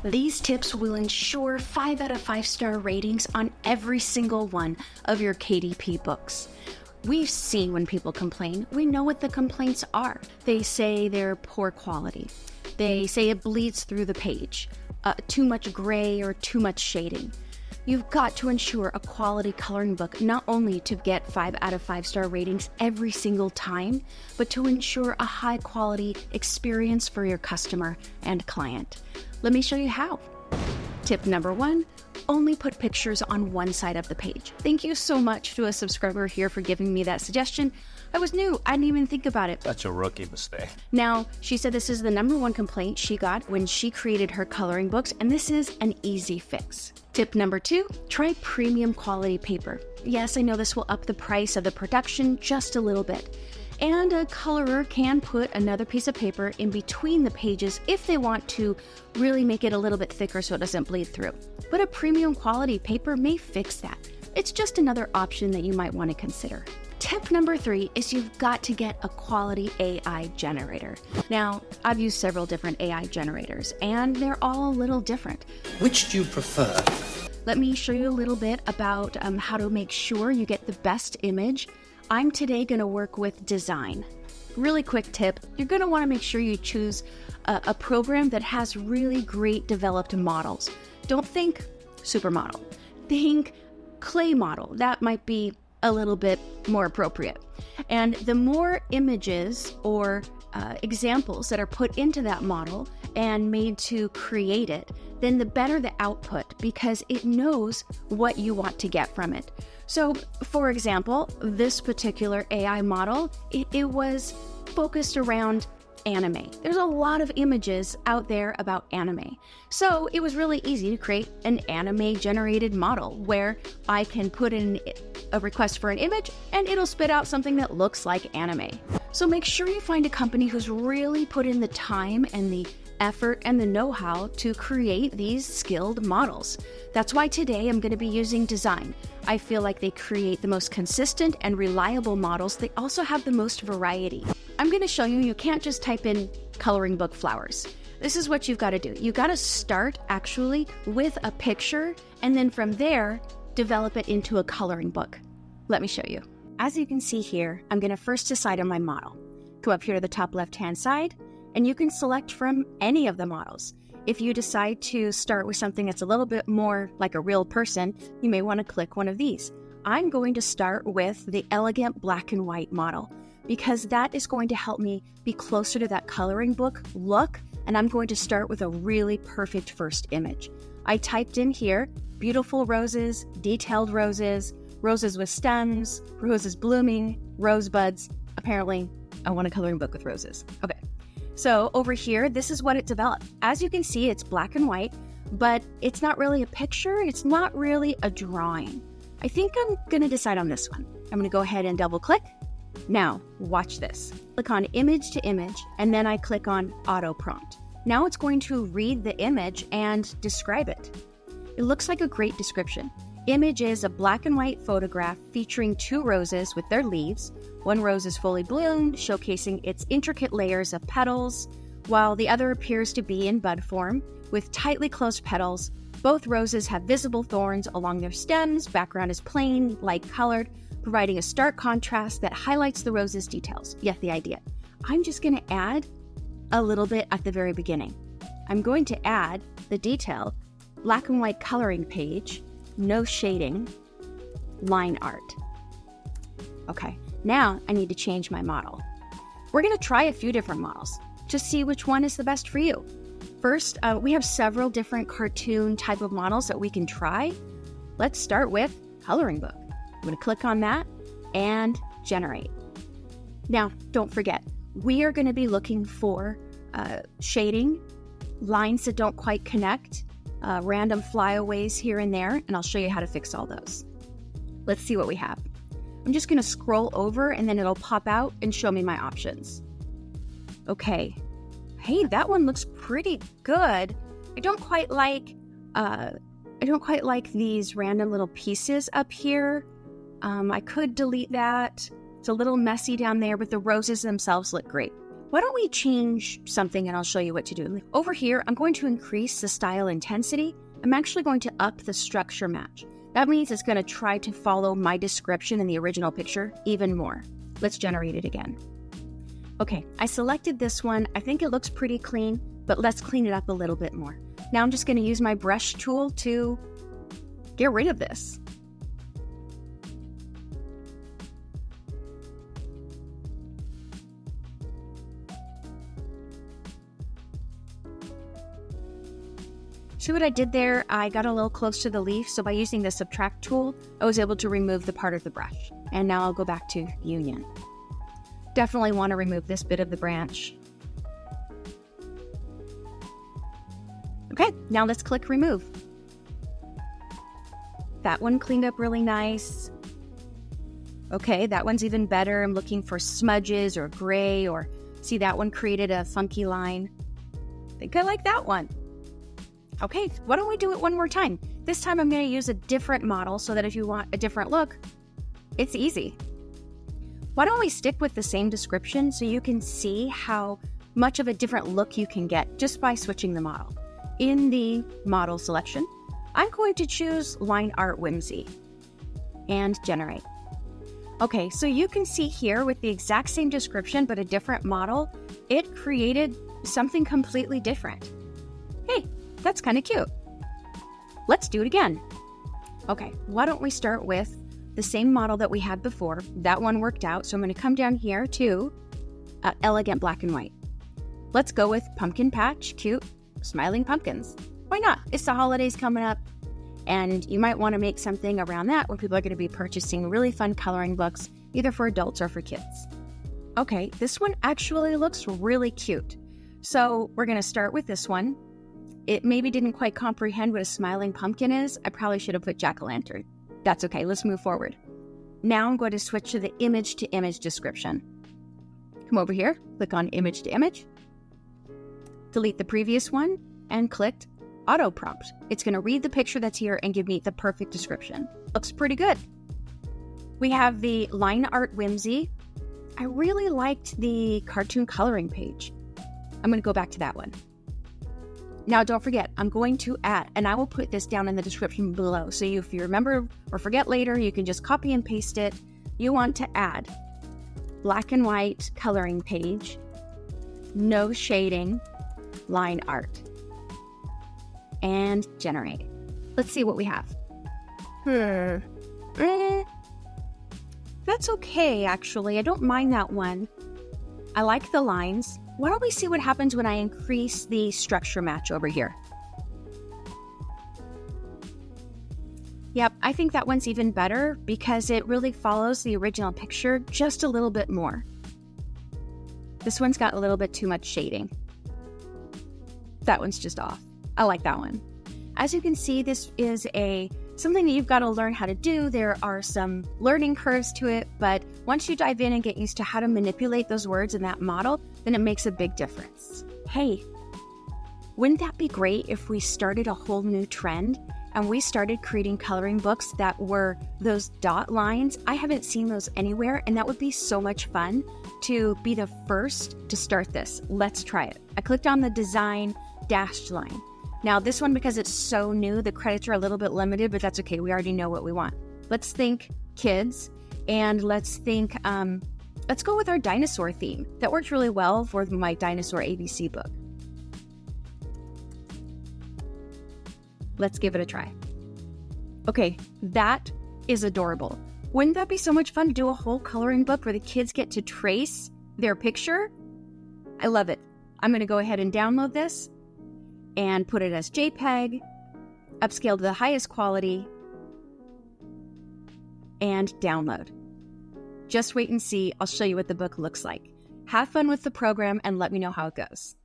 These tips will ensure 5 out of 5 star ratings on every single one of your KDP books. We've seen when people complain. We know what the complaints are. They say they're poor quality. They say it bleeds through the page, too much gray or too much shading. You've got to ensure a quality coloring book, not only to get 5 out of 5 star ratings every single time, but to ensure a high quality experience for your customer and client. Let me show you how. Tip number 1, only put pictures on one side of the page. Thank you so much to a subscriber here for giving me that suggestion. I was new, I didn't even think about it. Such a rookie mistake. Now, she said this is the number 1 complaint she got when she created her coloring books, and this is an easy fix. Tip number 2, try premium quality paper. Yes, I know this will up the price of the production just a little bit. And a colorer can put another piece of paper in between the pages if they want to really make it a little bit thicker so it doesn't bleed through. But a premium quality paper may fix that. It's just another option that you might want to consider. Tip number 3 is you've got to get a quality AI generator. Now, I've used several different AI generators, and they're all a little different. Which do you prefer? Let me show you a little bit about how to make sure you get the best image. I'm today going to work with Design. Really quick tip, you're going to want to make sure you choose a program that has really great developed models. Don't think supermodel. Think clay model. That might be a little bit more appropriate. And the more images or examples that are put into that model and made to create it, then the better the output, because it knows what you want to get from it. So, for example, this particular AI model, it was focused around anime. There's a lot of images out there about anime. So it was really easy to create an anime generated model where I can put in a request for an image and it'll spit out something that looks like anime. So make sure you find a company who's really put in the time and the effort and the know-how to create these skilled models. That's why today I'm going to be using Design. I feel like they create the most consistent and reliable models. They also have the most variety. I'm going to show you can't just type in coloring book flowers. This is what you've got to do. You got to start actually with a picture, and then from there, develop it into a coloring book. Let me show you. As you can see here, I'm going to first decide on my model. Go up here to the top left-hand side, and you can select from any of the models. If you decide to start with something that's a little bit more like a real person, you may want to click one of these. I'm going to start with the elegant black and white model because that is going to help me be closer to that coloring book look, and I'm going to start with a really perfect first image. I typed in here, beautiful roses, detailed roses, roses with stems, roses blooming, rosebuds. Apparently, I want a coloring book with roses. Okay. So over here, this is what it developed. As you can see, it's black and white, but it's not really a picture. It's not really a drawing. I think I'm going to decide on this one. I'm going to go ahead and double click. Now, watch this. Click on image to image, and then I click on auto prompt. Now it's going to read the image and describe it. It looks like a great description. Image is a black and white photograph featuring 2 roses with their leaves. One rose is fully bloomed, showcasing its intricate layers of petals, while the other appears to be in bud form with tightly closed petals. Both roses have visible thorns along their stems. Background is plain, light-colored, providing a stark contrast that highlights the rose's details. You get the idea. I'm just going to add a little bit at the very beginning. I'm going to add the detail, black and white coloring page, no shading, line art. Okay, now I need to change my model. We're going to try a few different models to see which one is the best for you. First, we have several different cartoon type of models that we can try. Let's start with coloring book. I'm going to click on that and generate. Now, don't forget, we are going to be looking for shading, lines that don't quite connect, random flyaways here and there, and I'll show you how to fix all those. Let's see what we have. I'm just going to scroll over and then it'll pop out and show me my options. Okay. Hey, that one looks pretty good. I don't quite like these random little pieces up here. I could delete that. It's a little messy down there, but the roses themselves look great. Why don't we change something and I'll show you what to do. Over here, I'm going to increase the style intensity. I'm actually going to up the structure match. That means it's going to try to follow my description in the original picture even more. Let's generate it again. Okay, I selected this one. I think it looks pretty clean, but let's clean it up a little bit more. Now I'm just going to use my brush tool to get rid of this. See what I did there? I got a little close to the leaf, so by using the subtract tool, I was able to remove the part of the brush. And now I'll go back to union. Definitely want to remove this bit of the branch. Okay, now let's click remove. That one cleaned up really nice. Okay, that one's even better. I'm looking for smudges or gray, or see, that one created a funky line. I think I like that one. Okay, why don't we do it one more time? This time I'm going to use a different model so that if you want a different look, it's easy. Why don't we stick with the same description so you can see how much of a different look you can get just by switching the model. In the model selection, I'm going to choose Line Art Whimsy and generate. Okay, so you can see here with the exact same description but a different model, it created something completely different. Hey, that's kind of cute. Let's do it again. Okay, why don't we start with the same model that we had before. That one worked out, so I'm going to come down here to Elegant Black and White. Let's go with Pumpkin Patch, cute, smiling pumpkins. Why not? It's the holidays coming up, and you might want to make something around that when people are going to be purchasing really fun coloring books, either for adults or for kids. Okay, this one actually looks really cute. So we're going to start with this one. It maybe didn't quite comprehend what a smiling pumpkin is. I probably should have put jack-o'-lantern. That's okay, let's move forward. Now I'm going to switch to the image-to-image description. Come over here, click on image to image, delete the previous one, and click auto prompt. It's going to read the picture that's here and give me the perfect description. Looks pretty good. We have the Line Art Whimsy. I really liked the cartoon coloring page. I'm going to go back to that one. Now, don't forget, I'm going to add, and I will put this down in the description below. So if you remember or forget later, you can just copy and paste it. You want to add black and white coloring page, no shading, line art, and generate. Let's see what we have. That's okay, actually. I don't mind that one. I like the lines. Why don't we see what happens when I increase the structure match over here? Yep, I think that one's even better because it really follows the original picture just a little bit more. This one's got a little bit too much shading. That one's just off. I like that one. As you can see, this is something that you've got to learn how to do. There are some learning curves to it, but once you dive in and get used to how to manipulate those words in that model, then it makes a big difference. Hey, wouldn't that be great if we started a whole new trend and we started creating coloring books that were those dot lines? I haven't seen those anywhere, and that would be so much fun to be the first to start this. Let's try it. I clicked on the design dashed line. Now this one, because it's so new, the credits are a little bit limited, but that's okay. We already know what we want. Let's think kids, and let's think, let's go with our dinosaur theme. That worked really well for my dinosaur ABC book. Let's give it a try. Okay, that is adorable. Wouldn't that be so much fun to do a whole coloring book where the kids get to trace their picture? I love it. I'm going to go ahead and download this and put it as JPEG, upscale to the highest quality, and download. Just wait and see. I'll show you what the book looks like. Have fun with the program and let me know how it goes.